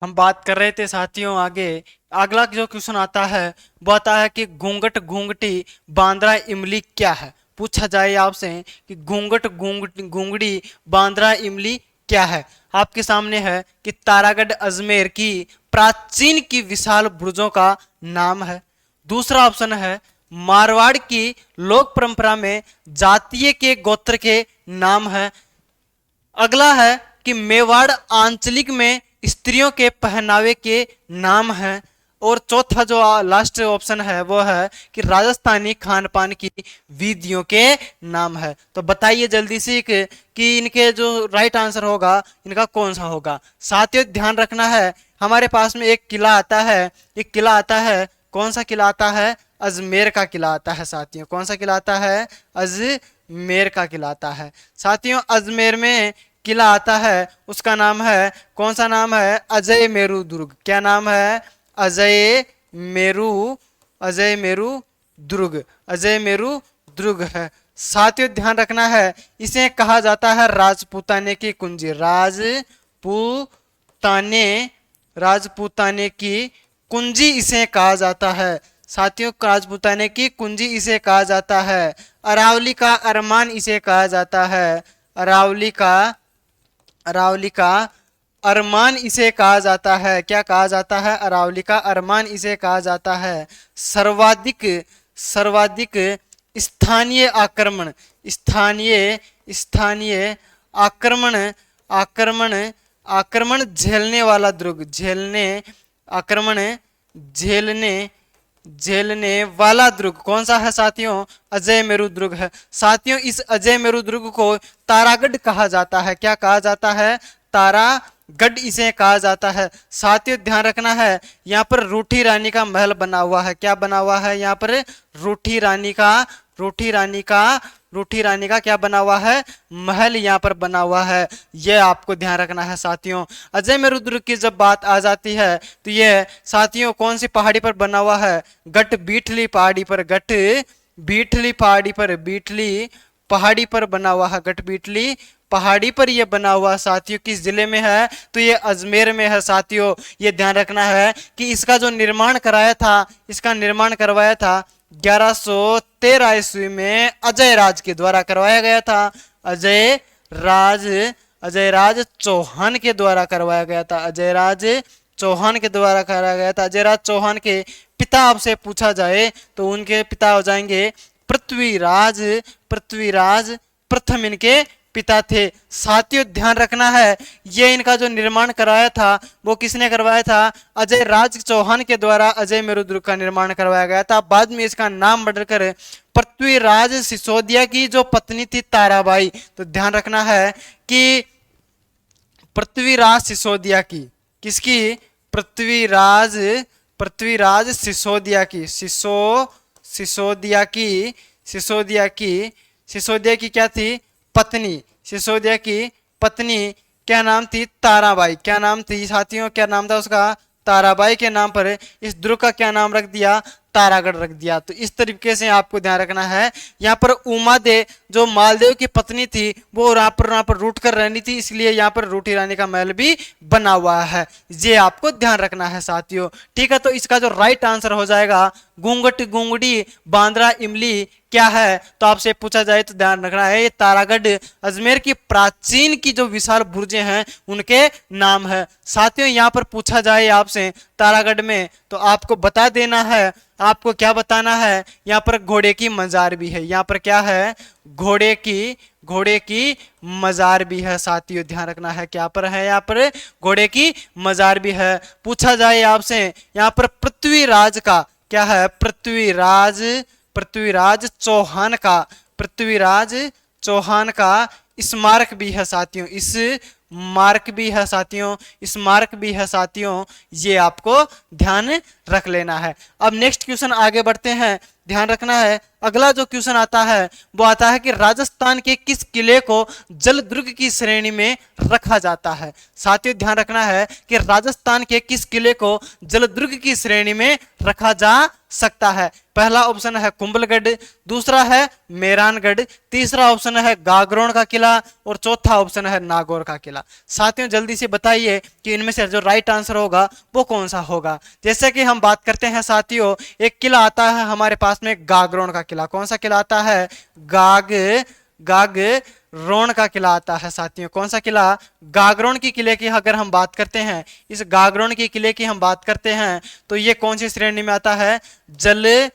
हम बात कर रहे थे साथियों आगे। अगला जो क्वेश्चन आता है वो आता है कि घूंघट घूंघटी बांद्रा इमली क्या है। पूछा जाए आपसे कि घूंघट घूंघटी बांद्रा इमली क्या है। आपके सामने है कि तारागढ़ अजमेर की प्राचीन की विशाल बुर्जों का नाम है। दूसरा ऑप्शन है मारवाड़ की लोक परंपरा में जातीय के गोत्र के नाम है। अगला है कि मेवाड़ आंचलिक में स्त्रियों के पहनावे के नाम है। और चौथा जो लास्ट ऑप्शन है वो है कि राजस्थानी खान पान की विधियों के नाम है। तो बताइए जल्दी से कि इनके जो राइट आंसर होगा इनका कौन सा होगा। साथियों ध्यान रखना है, हमारे पास में एक किला आता है। एक किला आता है, कौन सा किला आता है? अजमेर का किला आता है साथियों। कौन सा किला आता है? अजमेर का किला आता है साथियों। अजमेर में किला आता है, उसका नाम है, कौन सा नाम है? अजय मेरू दुर्ग। क्या नाम है? अजय मेरू, अजय मेरू दुर्ग, अजय मेरू दुर्ग है साथियों। ध्यान रखना है, इसे कहा जाता है राजपूताने की कुंजी। राजपूताने, राजपूताने की कुंजी इसे कहा जाता है साथियों। राजपूताने की कुंजी इसे कहा जाता है। अरावली का अरमान इसे कहा जाता है। अरावली का, अरावली का अरमान इसे कहा जाता है। क्या कहा जाता है? अरावली का अरमान इसे कहा जाता है। सर्वाधिक, सर्वाधिक स्थानीय आक्रमण, स्थानीय, स्थानीय आक्रमण, आक्रमण, आक्रमण झेलने वाला दुर्ग, झेलने, आक्रमण झेलने, झेलने वाला दुर्ग कौन सा है साथियों? अजय मेरू दुर्ग है साथियों। इस अजय मेरू दुर्ग को तारागढ़ कहा जाता है। क्या कहा जाता है? तारागढ़ इसे कहा जाता है साथियों। ध्यान रखना है, यहाँ पर रूठी रानी का महल बना हुआ है। क्या बना हुआ है यहाँ पर? रूठी रानी का, रूठी रानी का, रूठी रानी का क्या बना हुआ है? महल यहाँ पर बना हुआ है। यह आपको ध्यान रखना है साथियों। अजय मेरू दुर्ग की जब बात आ जाती है तो यह साथियों कौन सी पहाड़ी पर बना हुआ है? गट बीठली पहाड़ी पर, गट बीठली पहाड़ी पर, बीठली पहाड़ी पर बना हुआ है। गट बीठली पहाड़ी पर यह बना हुआ साथियों। किस जिले में है? तो ये अजमेर में है साथियों। ये ध्यान रखना है कि इसका जो निर्माण कराया था, इसका निर्माण करवाया था 1113 ईस्वी में अजय राज के द्वारा करवाया गया था। अजय राज, अजय राज चौहान के द्वारा करवाया गया था। अजय राज चौहान के द्वारा कराया गया था। अजय राज चौहान के पिता आपसे पूछा जाए तो उनके पिता हो जाएंगे पृथ्वीराज, पृथ्वीराज प्रथम इनके पिता थे साथियों। ध्यान रखना है, ये इनका जो निर्माण कराया था वो किसने करवाया था? अजय राज चौहान के द्वारा अजय मेरू दुर्ग का निर्माण करवाया गया था। बाद में इसका नाम बदलकर पृथ्वीराज सिसोदिया की जो पत्नी थी ताराबाई। तो ध्यान रखना है कि पृथ्वीराज सिसोदिया की, किसकी? पृथ्वीराज, पृथ्वीराज सिसोदिया की, सिसोदिया की, सिसोदिया की, सिसोदिया की क्या थी? पत्नी। सिसोदिया की पत्नी क्या नाम थी? ताराबाई। क्या नाम थी साथियों? क्या नाम था उसका? ताराबाई के नाम पर इस दुर्ग का क्या नाम रख दिया? तारागढ़ रख दिया। तो इस तरीके से आपको ध्यान रखना है। यहाँ पर उमा दे जो मालदेव की पत्नी थी वो यहाँ पर रूट कर रहनी थी, इसलिए यहाँ पर रूठी रानी का महल भी बना हुआ है। ये आपको ध्यान रखना है साथियों। ठीक है, तो इसका जो राइट आंसर हो जाएगा घूंघट घूंघटी बांद्रा इमली क्या है। तो आपसे पूछा जाए तो ध्यान रखना है ये तारागढ़ अजमेर की प्राचीन की जो विशाल बुर्जें हैं उनके नाम है साथियों। यहाँ पर पूछा जाए आपसे तारागढ़ में तो आपको बता देना है, आपको क्या बताना है? यहाँ पर घोड़े की मजार भी है। यहाँ पर क्या है? घोड़े की, घोड़े की मजार भी है साथियों। ध्यान रखना है क्या पर है? यहाँ पर घोड़े की मजार भी है। पूछा जाए आपसे यहाँ पर पृथ्वीराज का क्या है? पृथ्वीराज, पृथ्वीराज चौहान का, पृथ्वीराज चौहान का स्मारक भी है साथियों। इस मार्क भी है साथियों, स्मारक भी है साथियों। ये आपको ध्यान रख लेना है। अब नेक्स्ट क्वेश्चन आगे बढ़ते हैं। ध्यान रखना है, अगला जो क्वेश्चन आता है वो आता है कि राजस्थान के किस किले को जल दुर्ग की श्रेणी में रखा जाता है। साथियों ध्यान रखना है कि राजस्थान के किस किले को जल दुर्ग की श्रेणी में रखा जा सकता है। पहला ऑप्शन है कुंभलगढ़, दूसरा है मेहरानगढ़, तीसरा ऑप्शन है गागरोन का किला और चौथा ऑप्शन है नागौर का किला। किला। साथियों जल्दी से बताइए कि इनमें से जो राइट आंसर होगा वो कौन सा होगा। जैसे कि हम बात करते हैं साथियों, एक किला आता है हमारे पास में गागरोन का किला। कौन सा किला आता है? गागरोन का किला आता है साथियों। कौन सा किला? गागरोन की किले की अगर हम बात करते हैं, इस गागरोन की किले की हम बात करते हैं तो ये कौन सी श्रेणी में आता है? जल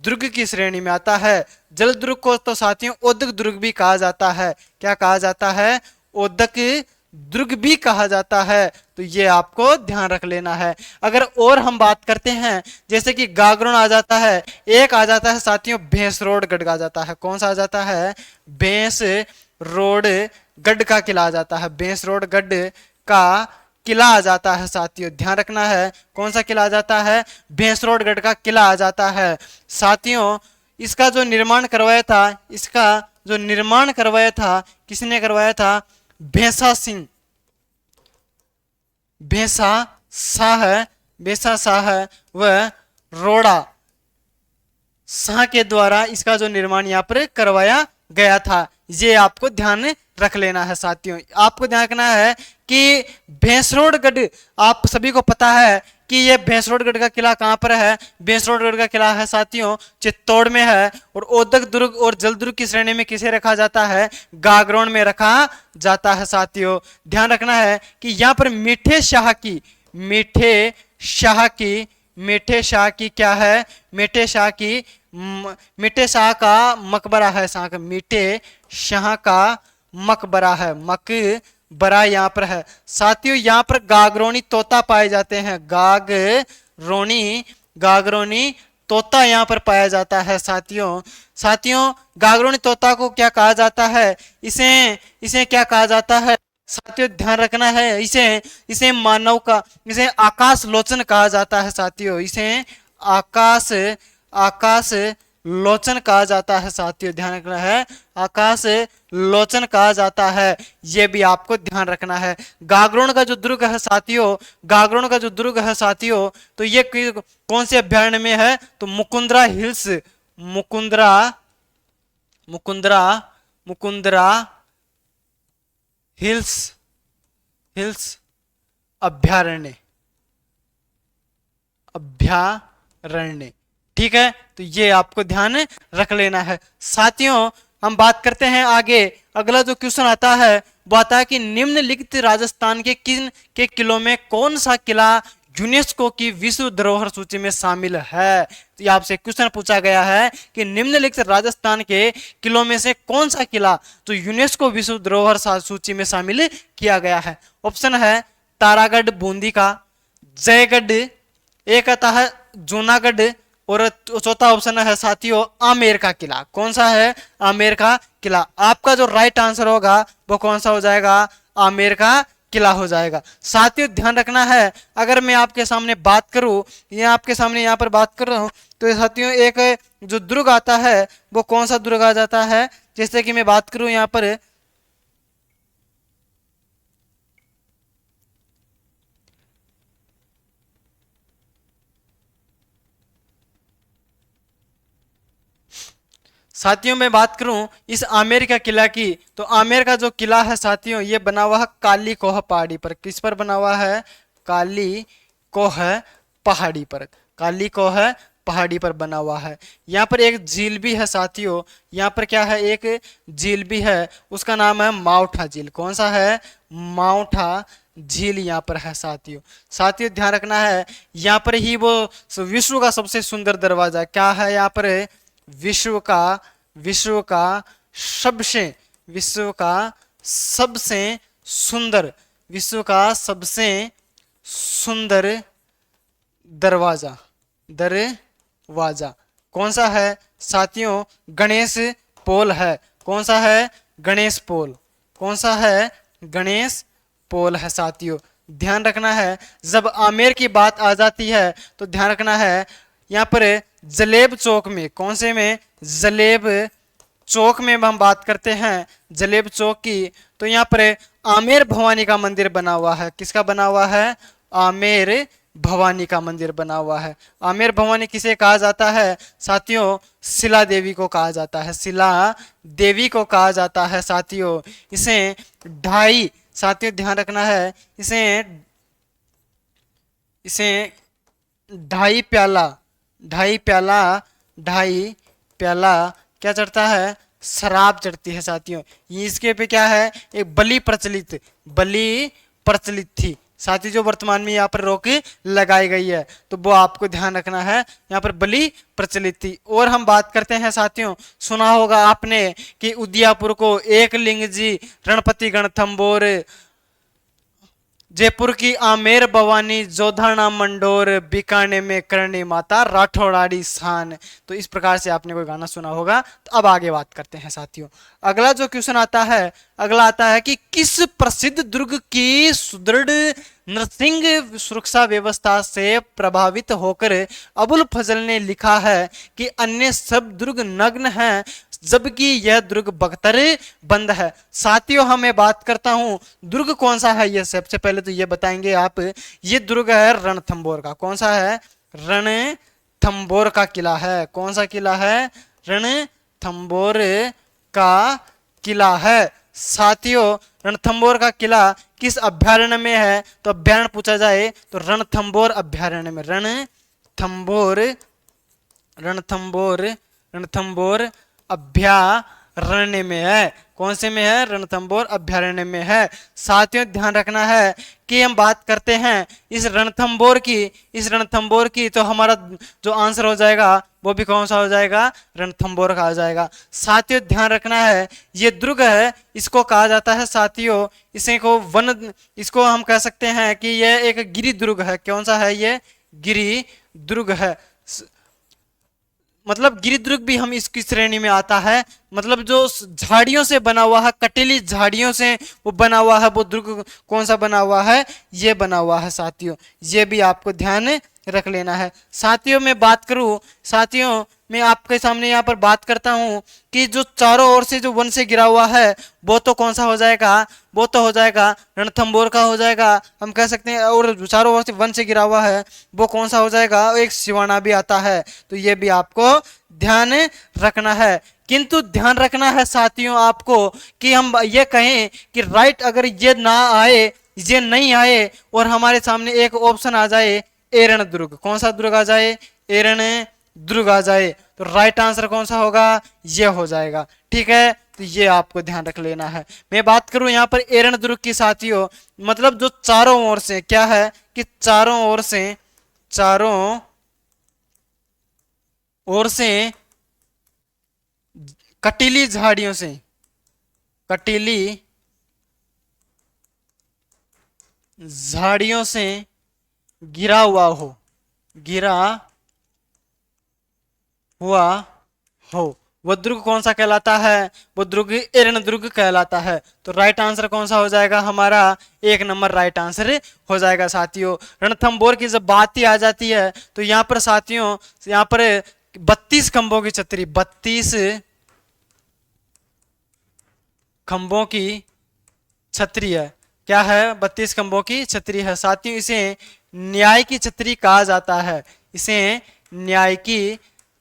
दुर्ग की श्रेणी में आता है। जल दुर्ग को तो साथियों ओदक दुर्ग भी कहा जाता है। क्या कहा जाता है? ओदक दुर्ग भी कहा जाता है। तो ये आपको ध्यान रख लेना है। अगर और हम बात करते हैं, जैसे कि गागरोन आ जाता है, एक आ जाता है साथियों भैंसरोडगढ़ आ जाता है। कौन सा आ जाता है? भैंसरोडगढ़ का किला आ जाता है। भैंसरोडगढ़ का किला आ जाता है साथियों, ध्यान रखना है। कौन सा किला आ जाता है? भैंसरोडगढ़ का किला आ जाता है साथियों। इसका जो निर्माण करवाया था, इसका जो निर्माण करवाया था, किसने करवाया था? भैंसा सिंह, भैंसा शाह व रोड़ा शाह के द्वारा इसका जो निर्माण यहाँ पर करवाया गया था। ये आपको ध्यान रख लेना है साथियों। आपको ध्यान रखना है कि भैंसरोडगढ़, आप सभी को पता है कि ये भैंसरोडगढ़ का किला कहाँ पर है? भैंसरोडगढ़ का किला है साथियों चित्तौड़ में है। और ओदक दुर्ग और जल दुर्ग की श्रेणी में किसे रखा जाता है? गागरोन में रखा जाता है साथियों। ध्यान रखना है कि यहाँ पर मीठे शाह की क्या है? मीठे शाह का मकबरा है। मीठे शाह का मकबरा है। मकबरा यहाँ पर है साथियों। यहाँ पर गागरोनी तोता पाए जाते हैं। गागरोनी तोता यहाँ पर पाया जाता है साथियों गागरोनी तोता को क्या कहा जाता है? इसे क्या कहा जाता है साथियों? ध्यान रखना है। इसे आकाश लोचन कहा जाता है साथियों। इसे आकाश लोचन कहा जाता है साथियों। ध्यान रखना है, आकाश लोचन कहा जाता है। ये भी आपको ध्यान रखना है। गागरोन का जो दुर्ग है साथियों, तो ये कौन से अभ्यारण्य में है? तो मुकुंदरा हिल्स अभ्यारण्य। ठीक है, तो ये आपको ध्यान रख लेना है साथियों। हम बात करते हैं आगे। अगला जो क्वेश्चन आता है वो आता है कि निम्नलिखित राजस्थान के किन के किलों में कौन सा किला यूनेस्को की विश्व धरोहर सूची में शामिल है? तो ये आपसे क्वेश्चन पूछा गया है कि निम्नलिखित राजस्थान के किलों में से कौन सा किला तो यूनेस्को विश्व धरोहर सूची में शामिल किया गया है। ऑप्शन है तारागढ़ बूंदी का, जयगढ़, एक आता है जूनागढ़, और चौथा ऑप्शन है साथियों आमेर का किला। कौन सा है? आमेर का किला। आपका जो राइट आंसर होगा वो कौन सा हो जाएगा? आमेर का किला हो जाएगा। साथियों ध्यान रखना है, अगर मैं आपके सामने बात करूं, आपके सामने यहाँ पर बात कर रहा हूं, तो साथियों एक जो दुर्ग आता है वो कौन सा दुर्ग आ जाता है? जैसे कि मैं बात करूं यहाँ पर साथियों मैं बात करूं इस आमेर का किला की, तो आमेर का जो किला है साथियों ये बना हुआ है काली कोह पहाड़ी पर। किस पर बना हुआ है? काली कोह पहाड़ी पर। काली कोह पहाड़ी पर बना हुआ है। यहाँ पर एक झील भी है साथियों। यहाँ पर क्या है? एक झील भी है, उसका नाम है माउठा झील। कौन सा है? माउठा झील यहाँ पर है साथियों ध्यान रखना है। यहाँ पर ही वो विश्व का सबसे सुंदर दरवाजा क्या है? यहाँ पर विश्व का सबसे सुंदर दरवाजा कौन सा है साथियों? गणेश पोल है। कौन सा है? गणेश पोल। कौन सा है? गणेश पोल है साथियों। ध्यान रखना है, जब आमेर की बात आ जाती है तो ध्यान रखना है यहाँ पर जलेब चौक में, कौन से में? जलेब चौक में हम बात करते हैं जलेब चौक की, तो यहाँ पर आमेर भवानी का मंदिर बना हुआ है। किसका बना हुआ है? आमेर भवानी का मंदिर बना हुआ है। आमेर भवानी किसे कहा जाता है साथियों? शिला देवी को कहा जाता है, शिला देवी को कहा जाता है साथियों। इसे ढाई, साथियों ध्यान रखना है, इसे इसे ढाई प्याला, ढाई प्याला, ढाई प्याला क्या चढ़ता है? शराब चढ़ती है साथियों। ये इसके पे क्या है? एक बलि प्रचलित, बलि प्रचलित थी साथियों, जो वर्तमान में यहाँ पर रोक लगाई गई है, तो वो आपको ध्यान रखना है, यहाँ पर बलि प्रचलित थी। और हम बात करते हैं साथियों, सुना होगा आपने कि उदयपुर को एकलिंग जी, रणपति गणथंबोर, जयपुर की आमेर भवानी, जोधाना मंडोर, बीकानेर में करणी माता, राठौड़ाड़ी स्थान। तो इस प्रकार से आपने कोई गाना सुना होगा। तो अब आगे बात करते हैं साथियों। अगला जो क्वेश्चन आता है, अगला आता है कि किस प्रसिद्ध दुर्ग की सुदृढ़ नरसिंह सुरक्षा व्यवस्था से प्रभावित होकर अबुल फजल ने लिखा है कि अन्य सब दुर्ग नग्न हैं जबकि यह दुर्ग बख्तर बंद है। साथियों हमें बात करता हूं दुर्ग कौन सा है, ये सबसे पहले तो ये बताएंगे आप। ये दुर्ग है रणथंबोर का। कौन सा है? रणथंबोर का किला है। कौन सा किला है? रणथंबोर का किला है साथियों। रणथंबोर का किला किस अभ्यारण्य में है? तो अभ्यारण्य पूछा जाए तो रणथंबोर अभ्यारण्य में। रणथंबोर, रणथंबोर, रणथंबोर अभ्यारण्य में है। कौन से में है? रणथंबोर अभ्यारण्य में है। साथियों ध्यान रखना है कि हम बात करते हैं इस रणथंबोर की, इस रणथंबोर की, तो हमारा जो आंसर हो जाएगा वो भी कौन सा हो जाएगा? रणथंबोर का हो जाएगा। साथियों ध्यान रखना है, ये दुर्ग है, इसको कहा जाता है साथियों, इसे को वन, इसको हम कह सकते हैं कि यह एक गिरि दुर्ग है। कौन सा है? ये गिरि दुर्ग है। मतलब गिरिदुर्ग भी हम इसकी श्रेणी में आता है। मतलब जो झाड़ियों से बना हुआ है, कटीली झाड़ियों से वो बना हुआ है, वो दुर्ग कौन सा बना हुआ है? ये बना हुआ है साथियों। ये भी आपको ध्यान रख लेना है। साथियों मैं बात करूं, साथियों मैं आपके सामने यहाँ पर बात करता हूँ कि जो चारों ओर से जो वन से गिरा हुआ है वो तो कौन सा हो जाएगा? वो तो हो जाएगा रणथंबोर का हो जाएगा, हम कह सकते हैं। और चारों ओर से वन से गिरा हुआ है वो कौन सा हो जाएगा? एक सिवाना भी आता है। तो ये भी आपको ध्यान रखना है। किंतु ध्यान रखना है साथियों आपको कि हम ये कहें कि राइट, अगर ये ना आए, ये नहीं आए और हमारे सामने एक ऑप्शन आ जाए एरण दुर्ग, कौन सा दुर्ग आ जाए? एरण दुर्ग आ जाए, तो राइट आंसर कौन सा होगा? ये हो जाएगा। ठीक है, तो ये आपको ध्यान रख लेना है। मैं बात करूं यहाँ पर एरण दुर्ग की साथियों, मतलब जो चारों ओर से क्या है कि चारों ओर से, चारों ओर से कटीली झाड़ियों से, कटीली झाड़ियों से गिरा हुआ हो, गिरा हुआ हो, वो दुर्ग कौन सा कहलाता है? वो दुर्ग एरण दुर्ग कहलाता है। तो राइट आंसर कौन सा हो जाएगा हमारा? 1 नंबर राइट आंसर हो जाएगा साथियों। रणथंबोर की जब बात ही आ जाती है तो यहाँ पर साथियों, यहाँ पर 32 खंभों की छतरी, 32 खंभों की छतरी है। क्या है? 32 खंभों की छतरी है साथियों। इसे न्याय की छतरी कहा जाता है। इसे न्याय की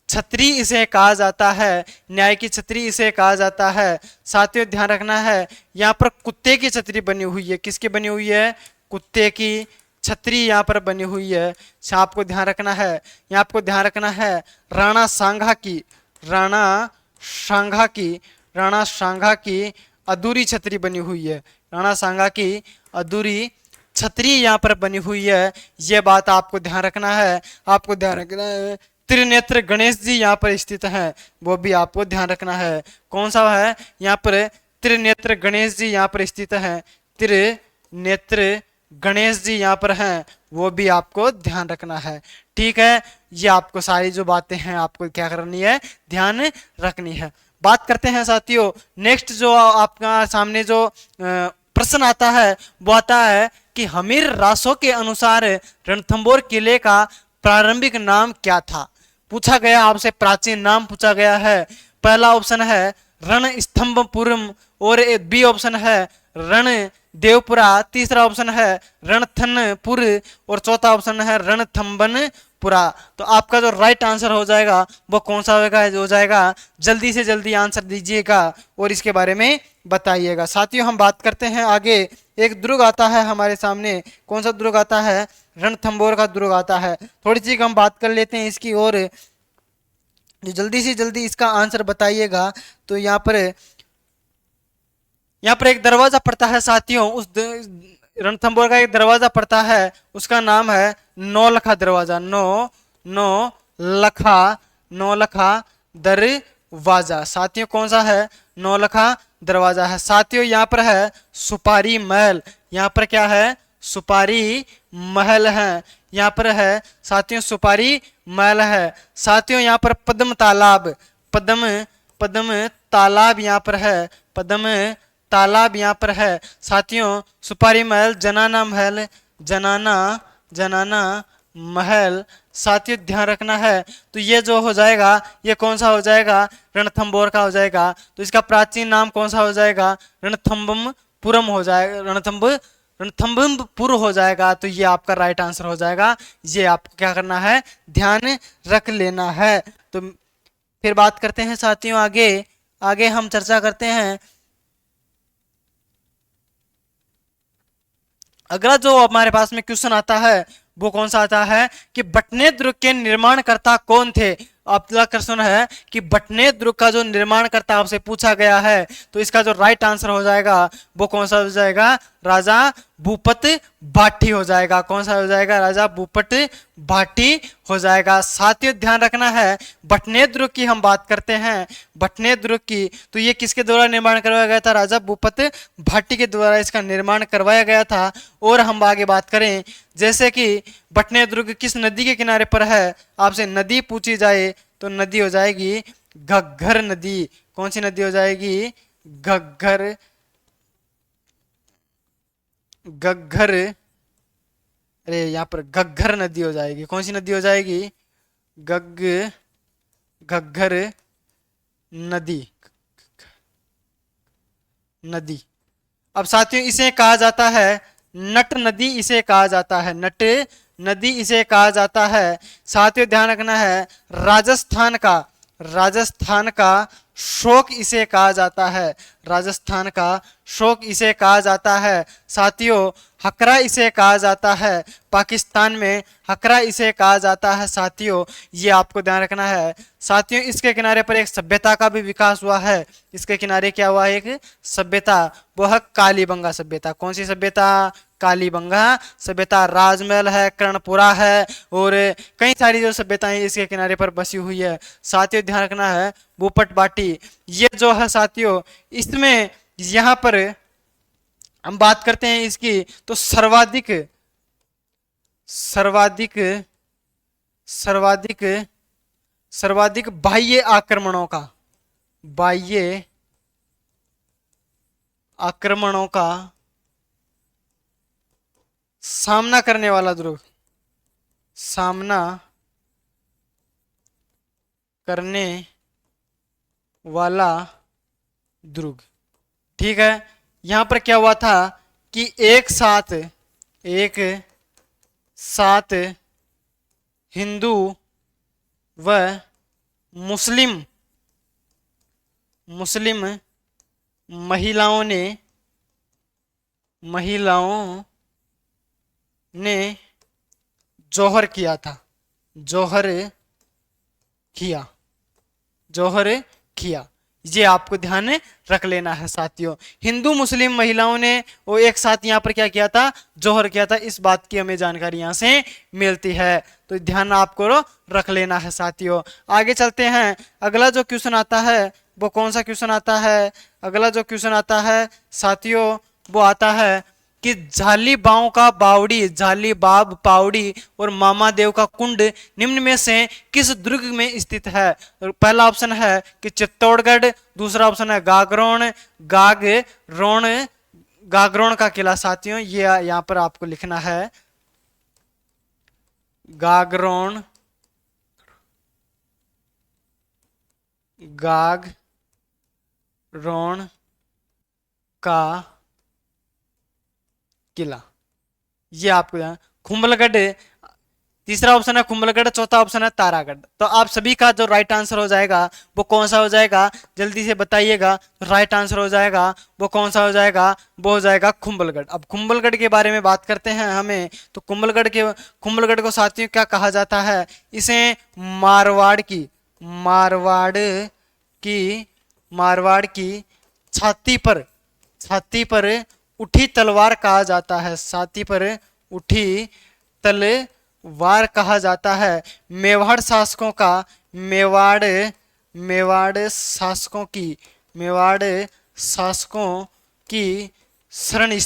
छतरी इसे कहा जाता है। न्याय की छतरी इसे कहा जाता है। साथियों ध्यान रखना है, यहाँ पर कुत्ते की छतरी बनी हुई है। किसकी बनी हुई है? कुत्ते की छतरी यहाँ पर बनी हुई है। आपको ध्यान रखना है, यहाँ आपको ध्यान रखना है राणा सांगा की, राणा सांगा की, राणा सांगा की अधूरी छतरी बनी हुई है। राणा सांगा की अधूरी छतरी यहाँ पर बनी हुई है। ये बात आपको ध्यान रखना है, आपको ध्यान रखना है। त्रिनेत्र गणेश जी यहाँ पर स्थित हैं, वो भी आपको ध्यान रखना है। कौन सा है? यहाँ पर त्रिनेत्र गणेश जी यहाँ पर स्थित हैं। त्रिनेत्र गणेश जी यहाँ पर हैं, वो भी आपको ध्यान रखना है। ठीक है, ये आपको सारी जो बातें हैं आपको क्या करनी है? ध्यान रखनी है। बात करते हैं साथियों, नेक्स्ट जो आपका सामने जो प्रश्न आता है वो आता है कि हमीर रासो के अनुसार रणथंबोर किले का प्रारंभिक नाम क्या था? पूछा गया आपसे, प्राचीन नाम पूछा गया है। पहला ऑप्शन है रण स्तंभपुरम और बी ऑप्शन है रण देवपुरा, तीसरा ऑप्शन है रणथंभौर और चौथा ऑप्शन है रणथंभौरपुरा। तो आपका जो राइट आंसर हो जाएगा वो कौन सा होगा, हो जाएगा, जल्दी से जल्दी आंसर दीजिएगा और इसके बारे में बताइएगा। साथियों हम बात करते हैं आगे, एक दुर्ग आता है हमारे सामने, कौन सा दुर्ग आता है, रणथंभौर का दुर्ग आता है। थोड़ी सी हम बात कर लेते हैं इसकी, और जो जल्दी से जल्दी इसका आंसर बताइएगा। तो यहाँ पर एक दरवाजा पड़ता है साथियों, उस रणथंभौर का एक दरवाजा पड़ता है, उसका नाम है नौलखा दरवाजा। नौलखा दरवाजा साथियों, कौन सा है, नौलखा दरवाजा है। साथियों यहाँ पर है सुपारी महल, यहाँ पर क्या है, सुपारी महल है, यहाँ पर है साथियों सुपारी महल है। साथियों यहाँ पर पद्म तालाब, पद्म तालाब यहाँ पर है, पद्म तालाब यहाँ पर है। साथियों सुपारी महल, जनाना महल। साथियों ध्यान रखना है, तो ये जो हो जाएगा ये कौन सा हो जाएगा, रणथंभौर का हो जाएगा। तो इसका प्राचीन नाम कौन सा हो जाएगा, रणथंभपुरम हो जाएगा, रणथंभपुर हो जाएगा। तो ये आपका राइट आंसर हो जाएगा, ये आपको क्या करना है, ध्यान रख लेना है। तो फिर बात करते हैं साथियों आगे, आगे हम चर्चा करते हैं। अगला जो हमारे पास में क्वेश्चन आता है वो कौन सा आता है कि बटने दुर्ग के निर्माणकर्ता कौन थे। अगला क्वेश्चन है कि बटने दुर्ग का जो निर्माणकर्ता आपसे पूछा गया है, तो इसका जो राइट आंसर हो जाएगा वो कौन सा हो जाएगा, राजा भूपत भाटी हो जाएगा। कौन सा हो जाएगा, राजा भूपत भाटी हो जाएगा। साथियों ध्यान रखना है, बटने दुर्ग की हम बात करते हैं, बटने दुर्ग की, तो ये किसके द्वारा निर्माण करवाया गया था, राजा भूपत भाटी के द्वारा इसका निर्माण करवाया गया था। और हम आगे बात करें, जैसे कि बटने दुर्ग किस नदी के किनारे पर है, आपसे नदी पूछी जाए तो नदी हो जाएगी घग्घर नदी। कौन सी नदी हो जाएगी, घग्घर, घग्घर, अरे यहाँ पर घग्घर नदी हो जाएगी। कौन सी नदी हो जाएगी, घग्घर नदी, नदी। अब साथियों इसे कहा जाता है नट नदी, इसे कहा जाता है नट नदी, इसे कहा जाता है। साथियों ध्यान रखना है, राजस्थान का शोक इसे कहा जाता है, राजस्थान का शोक इसे कहा जाता है। साथियों हकरा इसे कहा जाता है, पाकिस्तान में हकरा इसे कहा जाता है। साथियों ये आपको ध्यान रखना है। साथियों इसके किनारे पर एक सभ्यता का भी विकास हुआ है, इसके किनारे क्या हुआ है, एक सभ्यता, वो है कालीबंगा सभ्यता। कौन सी सभ्यता, कालीबंगा सभ्यता। राजमहल है, कर्णपुरा है और कई सारी जो सभ्यताएं इसके किनारे पर बसी हुई है। साथियों ध्यान रखना है, भूपत बाटी ये जो है साथियों, इसमें यहाँ पर हम बात करते हैं इसकी, तो सर्वाधिक सर्वाधिक सर्वाधिक सर्वाधिक बाह्य आक्रमणों का, बाह्य आक्रमणों का सामना करने वाला दुर्ग, सामना करने वाला दुर्ग। ठीक है, यहां पर क्या हुआ था कि एक साथ हिंदू व मुस्लिम महिलाओं ने जौहर किया था, जौहर किया। ये आपको ध्यान रख लेना है साथियों, हिंदू मुस्लिम महिलाओं ने वो एक साथ यहाँ पर क्या किया था, जौहर किया था। इस बात की हमें जानकारी यहाँ से मिलती है, तो ध्यान आपको रख लेना है साथियों। आगे चलते हैं, अगला जो क्वेश्चन आता है वो कौन सा क्वेश्चन आता है, अगला जो क्वेश्चन आता है साथियों वो आता है कि झालीबाव का बावड़ी, झालीबाव पावड़ी और मामादेव का कुंड निम्न में से किस दुर्ग में स्थित है। पहला ऑप्शन है कि चित्तौड़गढ़, दूसरा ऑप्शन है गागरोन का किला। साथियों ये यहाँ पर आपको लिखना है गागरोन का किला। ये आपको यहाँ कुंभलगढ़, तीसरा ऑप्शन है कुंभलगढ़, चौथा ऑप्शन है तारागढ़। तो आप सभी का जो राइट आंसर हो जाएगा वो कौन सा हो जाएगा, जल्दी से बताइएगा। राइट आंसर हो जाएगा वो कौन सा हो जाएगा, वो हो जाएगा कुंभलगढ़। अब कुंभलगढ़ के बारे में बात करते हैं हमें, तो कुंभलगढ़ को साथियों क्या कहा जाता है, इसे मारवाड़ की छाती पर उठी तलवार कहा जाता है। छाती पर उठी तलवार कहा जाता है। मेवाड़ शासकों की शरण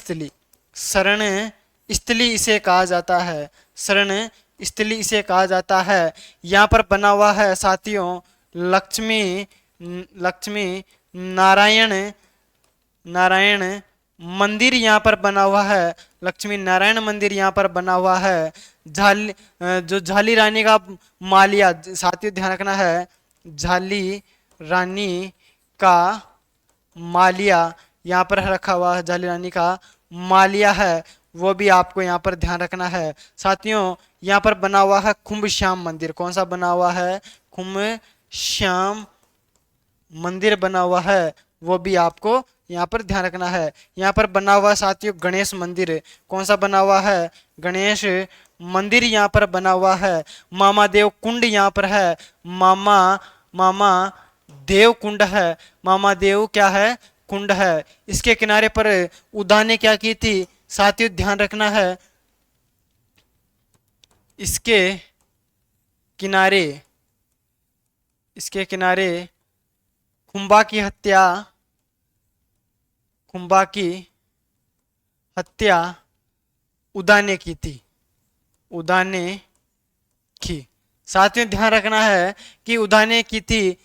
स्थली इसे कहा जाता है। शरण स्थली इसे कहा जाता है। यहाँ पर बना हुआ है साथियों लक्ष्मी नारायण मंदिर यहाँ पर बना हुआ है। लक्ष्मी नारायण मंदिर यहाँ पर बना हुआ है। जो झाली रानी का मालिया, साथियों ध्यान रखना है, झाली रानी का मालिया यहाँ पर रखा हुआ है, झाली रानी का मालिया है, वो भी आपको यहाँ पर ध्यान रखना है। साथियों यहाँ पर बना हुआ है खुम्ब श्याम मंदिर। कौन सा बना हुआ है, खुम्ब श्याम मंदिर बना हुआ है, वो भी आपको यहाँ पर ध्यान रखना है। यहाँ पर बना हुआ साथियों गणेश मंदिर। कौन सा बना हुआ है, गणेश मंदिर यहाँ पर बना हुआ है। मामा देव कुंड यहाँ पर है, मामा देव कुंड है, मामा देव क्या है, कुंड है। इसके किनारे पर उदा ने क्या की थी, साथियों ध्यान रखना है, इसके किनारे खुंबा की हत्या उदा ने की थी। साथियों ध्यान रखना है कि उदा ने की थी,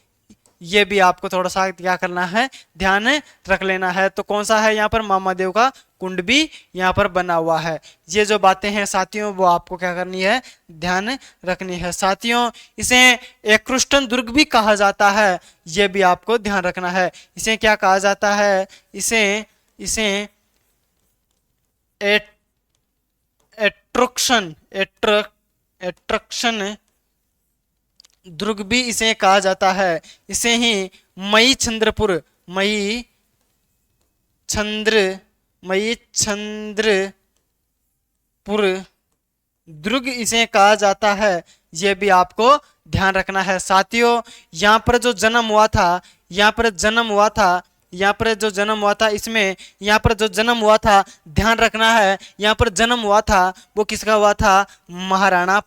ये भी आपको थोड़ा सा क्या करना है, ध्यान रख लेना है। तो कौन सा है यहाँ पर, मामादेव का कुंड भी यहाँ पर बना हुआ है। ये जो बातें हैं साथियों वो आपको क्या करनी है, ध्यान रखनी है। साथियों इसे एकरुष्टन दुर्ग भी कहा जाता है, ये भी आपको ध्यान रखना है। इसे क्या कहा जाता है, इसे एट्रक्शन दुर्ग भी इसे कहा जाता है। इसे ही मई चंद्रपुर दुर्ग इसे कहा जाता है, यह भी आपको ध्यान रखना है। साथियों यहाँ पर जो जन्म हुआ था इसमें यहाँ पर जो जन्म हुआ था, ध्यान रखना है, यहाँ पर जन्म हुआ था वो किसका हुआ था, महाराणा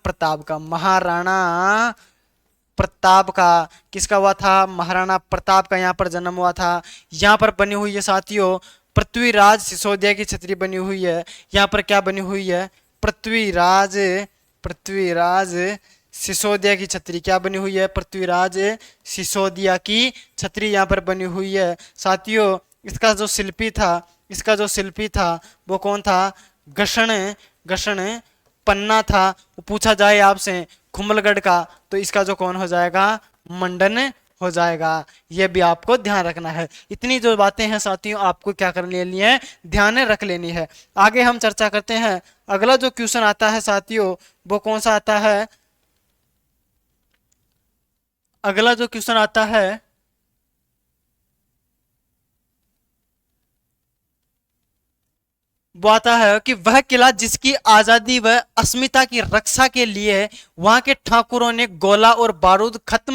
प्रताप का किसका हुआ था, महाराणा प्रताप का यहाँ पर जन्म हुआ था। यहाँ पर बनी हुई है साथियों पृथ्वीराज सिसोदिया की छतरी बनी हुई है। यहाँ पर क्या बनी हुई है, पृथ्वीराज सिसोदिया की छतरी क्या बनी हुई है, पृथ्वीराज सिसोदिया की छतरी यहाँ पर बनी हुई है। साथियों इसका जो शिल्पी था वो कौन था, घषण पन्ना था। वो पूछा जाए आपसे कुंभलगढ़ का, तो इसका जो कौन हो जाएगा, मंडन हो जाएगा। यह भी आपको ध्यान रखना है। इतनी जो बातें हैं साथियों आपको क्या कर लेनी है, ध्यान रख लेनी है। आगे हम चर्चा करते हैं। अगला जो क्वेश्चन आता है साथियों वो कौन सा आता है, अगला जो क्वेश्चन आता है वो आता है कि वह किला जिसकी आजादी व अस्मिता की रक्षा के लिए वहां के ठाकुरों ने गोला और बारूद खत्म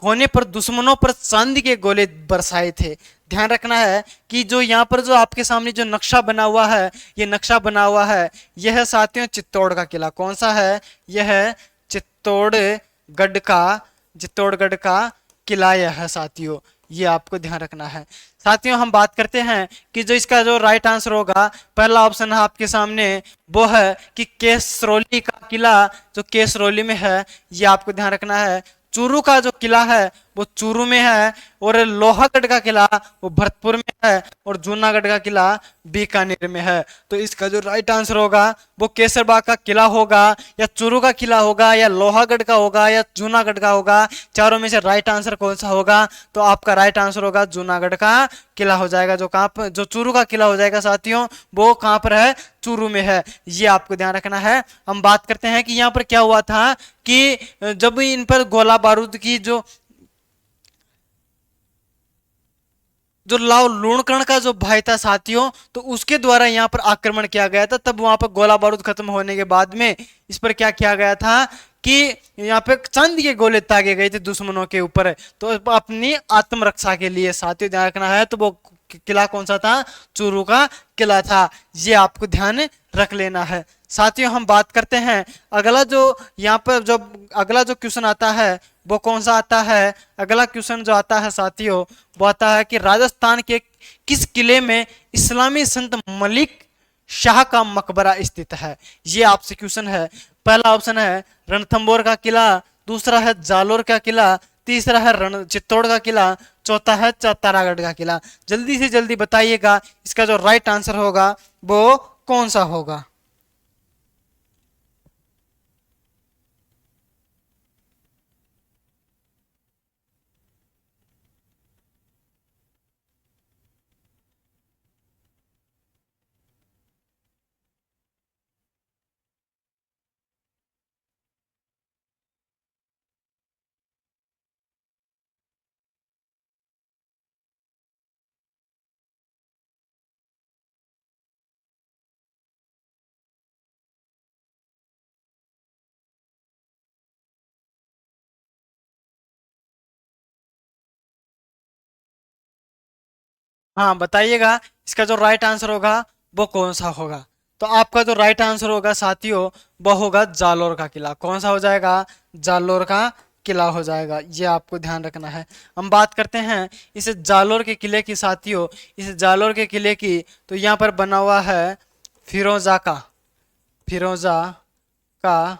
होने पर दुश्मनों पर चांदी के गोले बरसाए थे। ध्यान रखना है कि जो यहाँ पर जो आपके सामने जो नक्शा बना हुआ है, ये नक्शा बना हुआ है, यह है साथियों चित्तौड़ का किला। कौन सा है, यह है चित्तौड़गढ़ का किला, यह है साथियों, ये आपको ध्यान रखना है। साथियों हम बात करते हैं कि जो इसका जो राइट आंसर होगा, पहला ऑप्शन है आपके सामने, वो है कि केसरौली का किला, जो केसरौली में है, ये आपको ध्यान रखना है। चूरू का जो किला है वो चूरू में है, और लोहागढ़ का किला वो भरतपुर में है, और जूनागढ़ का किला बीकानेर में है। तो इसका जो राइट आंसर होगा वो केसरबाग का किला होगा, या चूरू का किला होगा, या लोहागढ़ का होगा, या जूनागढ़ का होगा। चारों में से राइट आंसर कौन सा होगा? तो आपका राइट आंसर होगा जूनागढ़ का किला हो जाएगा। जो कहाँ पर, जो चूरू का किला हो जाएगा साथियों, वो कहाँ पर है? चूरू में है। ये आपको ध्यान रखना है। हम बात करते हैं कि यहाँ पर क्या हुआ था कि जब इन पर गोला बारूद की जो जो लाव लूणकर्ण का जो भाई था साथियों, तो उसके द्वारा यहाँ पर आक्रमण किया गया था। तब वहां पर गोला बारूद खत्म होने के बाद में इस पर क्या किया गया था कि यहाँ पे चांदी के गोले दागे गए थे दुश्मनों के ऊपर, तो अपनी आत्मरक्षा के लिए साथियों ध्यान रखना है। तो वो किला कौन सा था? चूरू का किला था। ये आपको ध्यान रख लेना है। साथियों हम बात करते हैं अगला जो यहाँ पर जो अगला जो क्वेश्चन आता है वो कौन सा आता है? अगला क्वेश्चन जो आता है साथियों वो आता है कि राजस्थान के किस किले में इस्लामी संत मलिक शाह का मकबरा स्थित है? ये आपसे क्वेश्चन है। पहला ऑप्शन है रणथंबोर का किला, दूसरा है जालोर का किला, तीसरा है रण चित्तौड़ का किला, चौथा है तारागढ़ का किला। जल्दी से जल्दी बताइएगा इसका जो राइट आंसर होगा वो कौन सा होगा? हाँ बताइएगा इसका जो राइट आंसर होगा वो कौन सा होगा? तो आपका जो राइट आंसर होगा साथियों वो होगा जालोर का किला। कौन सा हो जाएगा? जालोर का किला हो जाएगा। ये आपको ध्यान रखना है। हम बात करते हैं इस जालोर के किले की साथियों, इस जालोर के किले की। तो यहाँ पर बना हुआ है फिरोजा का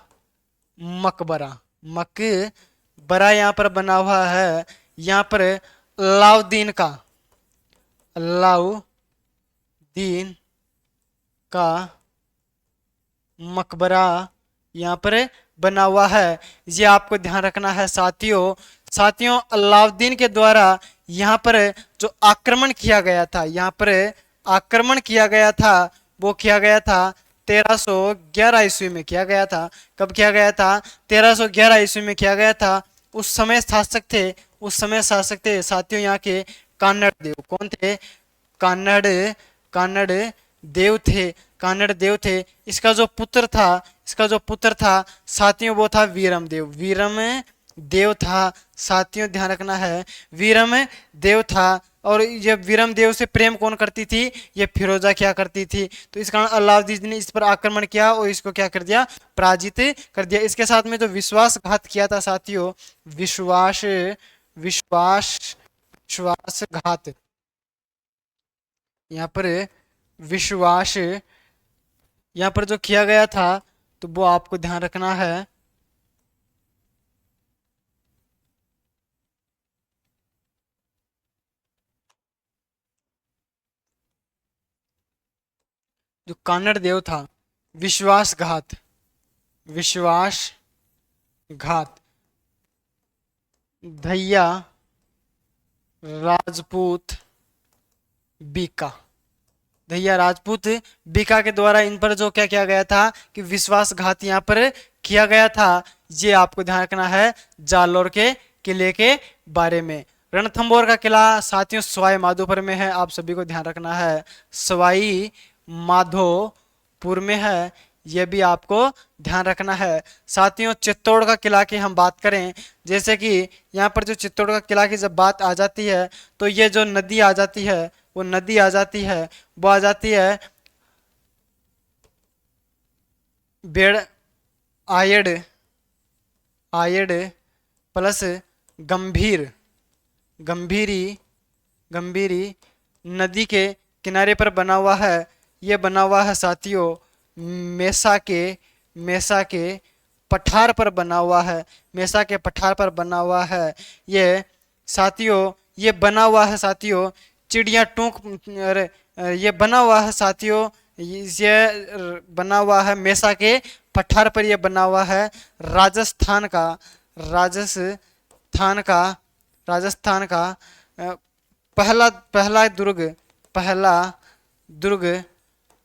मकबरा। मकबरा यहाँ पर बना हुआ है। यहाँ पर अलाउद्दीन का अलाउद्दीन का मकबरा यहाँ पर बना हुआ है। ये आपको ध्यान रखना है साथियों। साथियों अलाउद्दीन के द्वारा यहाँ पर जो आक्रमण किया गया था, यहाँ पर आक्रमण किया गया था वो किया गया था 1311 ईस्वी में किया गया था। कब किया गया था? 1311 ईस्वी में किया गया था। उस समय शासक थे साथियों यहाँ के कान्नड़ देव। कौन थे? कान्नड़ कान्नड़ देव थे। कान्नड़ देव थे। इसका जो पुत्र था साथियों वो था वीरम देव था। साथियों ध्यान रखना है, वीरम देव था। और ये वीरम देव से प्रेम कौन करती थी? ये फिरोजा क्या करती थी। तो इस कारण अलाउद्दीन ने इस पर आक्रमण किया और इसको क्या कर दिया? पराजित कर दिया। इसके साथ में जो विश्वासघात किया था साथियों, विश्वासघात, यहाँ पर विश्वास यहाँ पर जो किया गया था तो वो आपको ध्यान रखना है। जो कान्नड़ देव था, विश्वासघात धैया राजपूत बीका धैया राजपूत बीका के द्वारा इन पर जो क्या किया गया था कि विश्वासघात यहाँ पर किया गया था। ये आपको ध्यान रखना है जालोर के किले के बारे में। रणथंबोर का किला साथियों सवाई माधोपुर में है। आप सभी को ध्यान रखना है, सवाई माधोपुर में है। यह भी आपको ध्यान रखना है। साथियों चित्तौड़ का किला की हम बात करें, जैसे कि यहाँ पर जो चित्तौड़ का किला की जब बात आ जाती है तो ये जो नदी आ जाती है वो आ जाती है बेड़ आयड प्लस गंभीरी नदी के किनारे पर बना हुआ है। ये बना हुआ है साथियों मेसा के पठार पर बना हुआ है। ये साथियों ये बना हुआ है साथियों चिड़िया टूक, अरे ये बना हुआ है साथियों, ये बना हुआ है मेसा के पठार पर, ये बना हुआ है राजस्थान का, राजस्थान का, राजस्थान का पहला पहला दुर्ग, पहला दुर्ग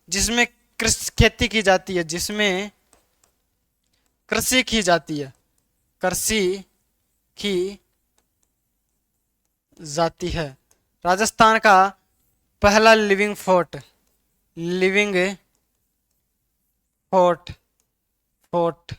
जिसमें कृषि खेती की जाती है, जिसमें कृषि की जाती है, कृषि की जाती है। राजस्थान का पहला living fort, living fort, fort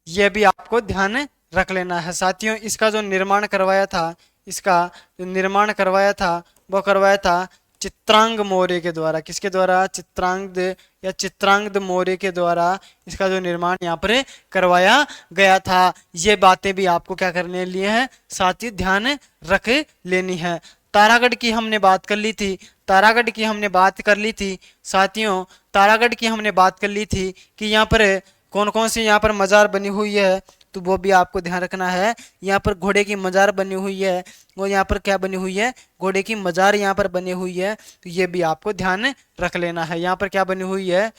यह भी आपको ध्यान रख लेना है साथियों। इसका जो निर्माण करवाया था, इसका जो निर्माण करवाया था वो करवाया था चित्रांग मौर्य के द्वारा। किसके द्वारा? चित्रांगद या चित्रांगद मौर्य के द्वारा इसका जो निर्माण यहाँ पर करवाया गया था। ये बातें भी आपको क्या करने लिए है साथियों, ध्यान रख लेनी है। तारागढ़ की हमने बात कर ली थी, तारागढ़ की हमने बात कर ली थी साथियों, तारागढ़ की हमने बात कर ली थी कि यहाँ पर कौन कौन सी यहाँ पर मजार बनी हुई है, तो वो भी आपको ध्यान रखना है। यहाँ पर घोड़े की मजार बनी हुई है, वो यहाँ पर क्या बनी हुई है? घोड़े की मजार यहाँ पर बनी हुई है, तो ये भी आपको ध्यान रख लेना है। यहाँ पर क्या बनी हुई है?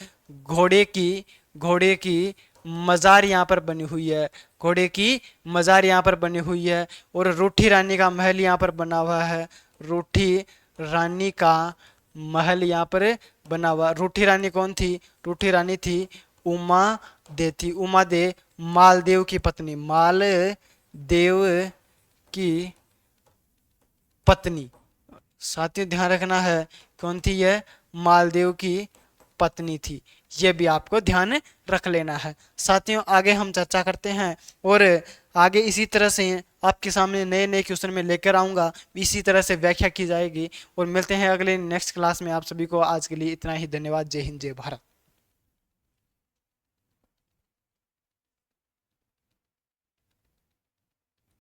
घोड़े की मजार यहाँ पर बनी हुई है, घोड़े की मजार यहाँ पर बनी हुई है। और रूठी रानी का महल यहाँ पर बना हुआ है, रूठी रानी का महल यहाँ पर बना हुआ। रूठी रानी कौन थी? रूठी रानी थी उमा दे, थी उमा दे, मालदेव की पत्नी, मालदेव की पत्नी। साथियों ध्यान रखना है कौन थी यह? मालदेव की पत्नी थी। यह भी आपको ध्यान रख लेना है साथियों। आगे हम चर्चा करते हैं और आगे इसी तरह से आपके सामने नए नए क्वेश्चन में लेकर आऊंगा, इसी तरह से व्याख्या की जाएगी। और मिलते हैं अगले नेक्स्ट क्लास में। आप सभी को आज के लिए इतना ही, धन्यवाद। जय हिंद, जय भारत।